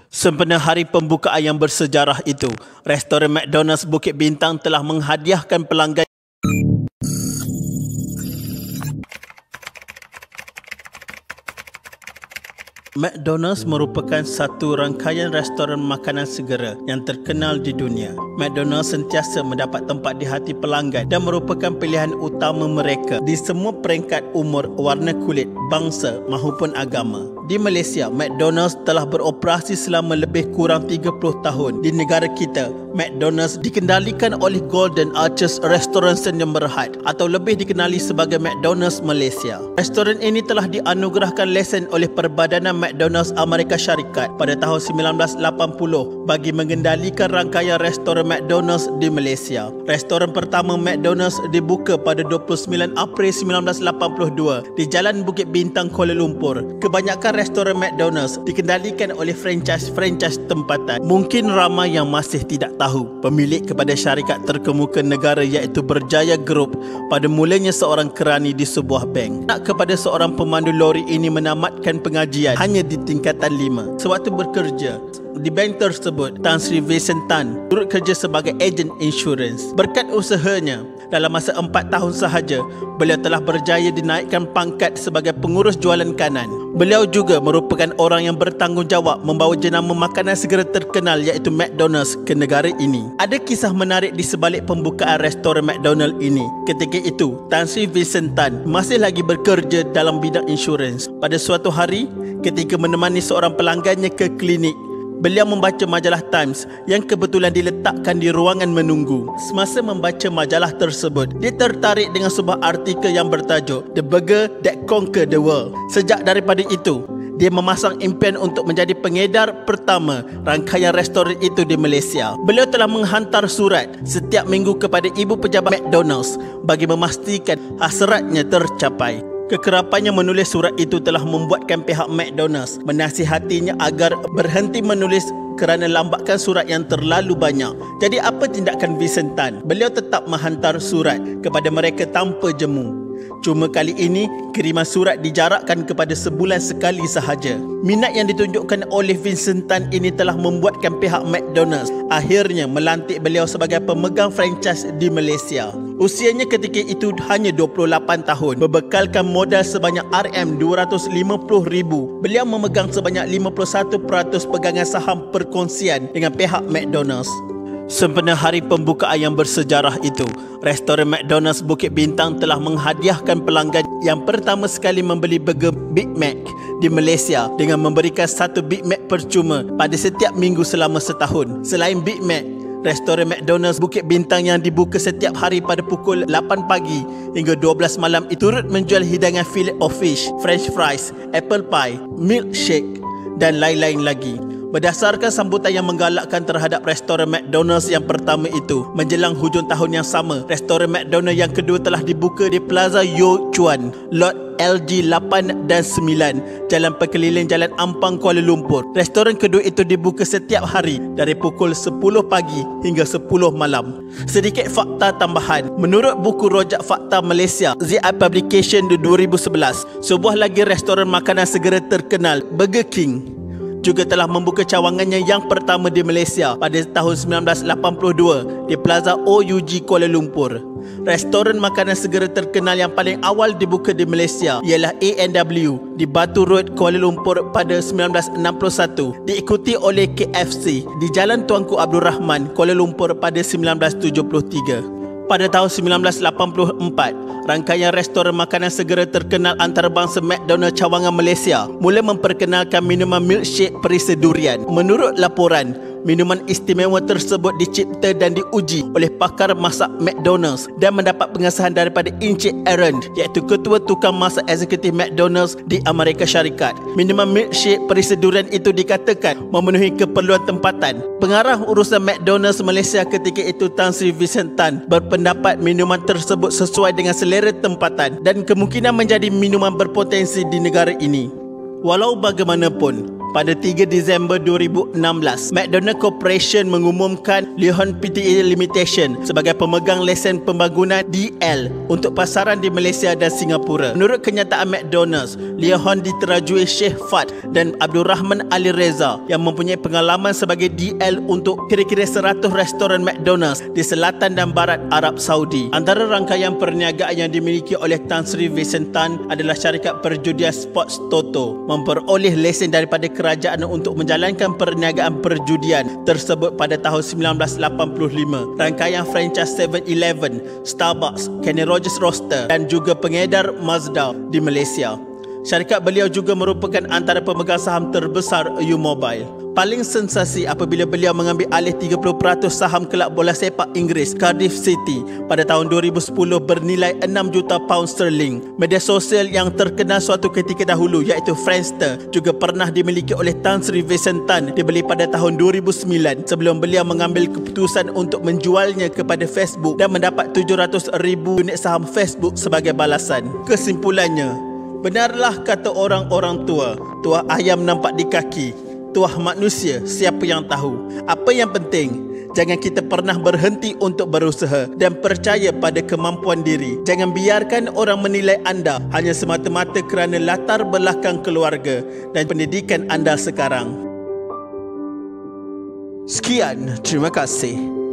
Sempena hari pembukaan yang bersejarah itu, restoran McDonald's Bukit Bintang telah menghadiahkan pelanggan McDonald's merupakan satu rangkaian restoran makanan segera yang terkenal di dunia. McDonald's sentiasa mendapat tempat di hati pelanggan dan merupakan pilihan utama mereka di semua peringkat umur, warna kulit, bangsa maupun agama. Di Malaysia, McDonald's telah beroperasi selama lebih kurang 30 tahun. Di negara kita, McDonald's dikendalikan oleh Golden Arches Restaurant Sdn Bhd atau lebih dikenali sebagai McDonald's Malaysia. Restoran ini telah dianugerahkan lesen oleh Perbadanan McDonald's Amerika Syarikat pada tahun 1980 bagi mengendalikan rangkaian restoran McDonald's di Malaysia. Restoran pertama McDonald's dibuka pada 29 April 1982 di Jalan Bukit Bintang, Kuala Lumpur. Kebanyakan restoran McDonald's dikendalikan oleh franchise tempatan. Mungkin ramai yang masih tidak tahu pemilik kepada syarikat terkemuka negara iaitu Berjaya Group pada mulanya seorang kerani di sebuah bank. Nak kepada seorang pemandu lori ini menamatkan pengajian hanya di tingkatan 5. Sewaktu bekerja di bank tersebut, Tan Sri Vincent Tan turut kerja sebagai ejen insurans. Berkat usahanya, dalam masa 4 tahun sahaja, beliau telah berjaya dinaikkan pangkat sebagai pengurus jualan kanan. Beliau juga merupakan orang yang bertanggungjawab membawa jenama makanan segera terkenal iaitu McDonald's ke negara ini. Ada kisah menarik di sebalik pembukaan restoran McDonald's ini. Ketika itu, Tan Sri Vincent Tan masih lagi bekerja dalam bidang insurans. Pada suatu hari, ketika menemani seorang pelanggannya ke klinik, beliau membaca majalah Times yang kebetulan diletakkan di ruangan menunggu. Semasa membaca majalah tersebut, dia tertarik dengan sebuah artikel yang bertajuk The Burger That Conquered the World. Sejak daripada itu, dia memasang impian untuk menjadi pengedar pertama rangkaian restoran itu di Malaysia. Beliau telah menghantar surat setiap minggu kepada ibu pejabat McDonald's bagi memastikan hasratnya tercapai. Kekerapannya menulis surat itu telah membuatkan pihak McDonald's menasihatinya agar berhenti menulis kerana lambatkan surat yang terlalu banyak. Jadi apa tindakan Vincent Tan? Beliau tetap menghantar surat kepada mereka tanpa jemu. Cuma kali ini, kiriman surat dijarakkan kepada sebulan sekali sahaja. Minat yang ditunjukkan oleh Vincent Tan ini telah membuatkan pihak McDonald's akhirnya melantik beliau sebagai pemegang franchise di Malaysia. Usianya ketika itu hanya 28 tahun. Berbekalkan modal sebanyak RM250,000, beliau memegang sebanyak 51% pegangan saham perkongsian dengan pihak McDonald's. Sempena hari pembukaan yang bersejarah itu, restoran McDonald's Bukit Bintang telah menghadiahkan pelanggan yang pertama sekali membeli burger Big Mac di Malaysia dengan memberikan satu Big Mac percuma pada setiap minggu selama setahun. Selain Big Mac, restoran McDonald's Bukit Bintang yang dibuka setiap hari pada pukul 8 pagi hingga 12 malam itu turut menjual hidangan fillet of fish, french fries, apple pie, milkshake dan lain-lain lagi. Berdasarkan sambutan yang menggalakkan terhadap restoran McDonald's yang pertama itu, menjelang hujung tahun yang sama, restoran McDonald's yang kedua telah dibuka di Plaza Yo Chuan, Lot LG 8 dan 9, Jalan Perkeliling Jalan Ampang, Kuala Lumpur. Restoran kedua itu dibuka setiap hari dari pukul 10 pagi hingga 10 malam. Sedikit fakta tambahan. Menurut buku Rojak Fakta Malaysia, ZI Publication 2011, sebuah lagi restoran makanan segera terkenal, Burger King, juga telah membuka cawangannya yang pertama di Malaysia pada tahun 1982 di Plaza OUG Kuala Lumpur. Restoran makanan segera terkenal yang paling awal dibuka di Malaysia ialah A&W di Batu Road, Kuala Lumpur pada 1961, diikuti oleh KFC di Jalan Tuanku Abdul Rahman, Kuala Lumpur pada 1973. Pada tahun 1984, rangkaian restoran makanan segera terkenal antarabangsa McDonald's Cawangan Malaysia mula memperkenalkan minuman milkshake perisa durian. Menurut laporan, minuman istimewa tersebut dicipta dan diuji oleh pakar masak McDonald's dan mendapat pengesahan daripada Encik Aaron, iaitu ketua tukang masak eksekutif McDonald's di Amerika Syarikat. Minuman milkshake perisa durian itu dikatakan memenuhi keperluan tempatan. Pengarah urusan McDonald's Malaysia ketika itu, Tan Sri Vincent Tan, berpendapat minuman tersebut sesuai dengan selera tempatan dan kemungkinan menjadi minuman berpotensi di negara ini. Walau bagaimanapun, pada 3 Disember 2016, McDonald Corporation mengumumkan Li-Hon Pte Limitation sebagai pemegang lesen pembangunan DL untuk pasaran di Malaysia dan Singapura. Menurut kenyataan McDonald's, Li-Hon diterajui Sheikh Fad dan Abdul Rahman Ali Reza yang mempunyai pengalaman sebagai DL untuk kira-kira 100 restoran McDonald's di selatan dan barat Arab Saudi. Antara rangkaian perniagaan yang dimiliki oleh Tan Sri Vincent Tan adalah syarikat perjudian Sports Toto, memperoleh lesen daripada kerajaan untuk menjalankan perniagaan perjudian tersebut pada tahun 1985. Rangkaian franchise 7-Eleven, Starbucks, Kenny Rogers Roaster dan juga pengedar Mazda di Malaysia. Syarikat beliau juga merupakan antara pemegang saham terbesar U-Mobile. Paling sensasi apabila beliau mengambil alih 30% saham kelab bola sepak Inggeris Cardiff City pada tahun 2010 bernilai 6 juta pound sterling. Media sosial yang terkenal suatu ketika dahulu iaitu Friendster juga pernah dimiliki oleh Tan Sri Vincent Tan, dibeli pada tahun 2009 sebelum beliau mengambil keputusan untuk menjualnya kepada Facebook dan mendapat 700,000 unit saham Facebook sebagai balasan. Kesimpulannya, benarlah kata orang-orang tua, tuah ayam nampak di kaki, tuah manusia siapa yang tahu. Apa yang penting, jangan kita pernah berhenti untuk berusaha dan percaya pada kemampuan diri. Jangan biarkan orang menilai anda hanya semata-mata kerana latar belakang keluarga dan pendidikan anda sekarang. Sekian, terima kasih.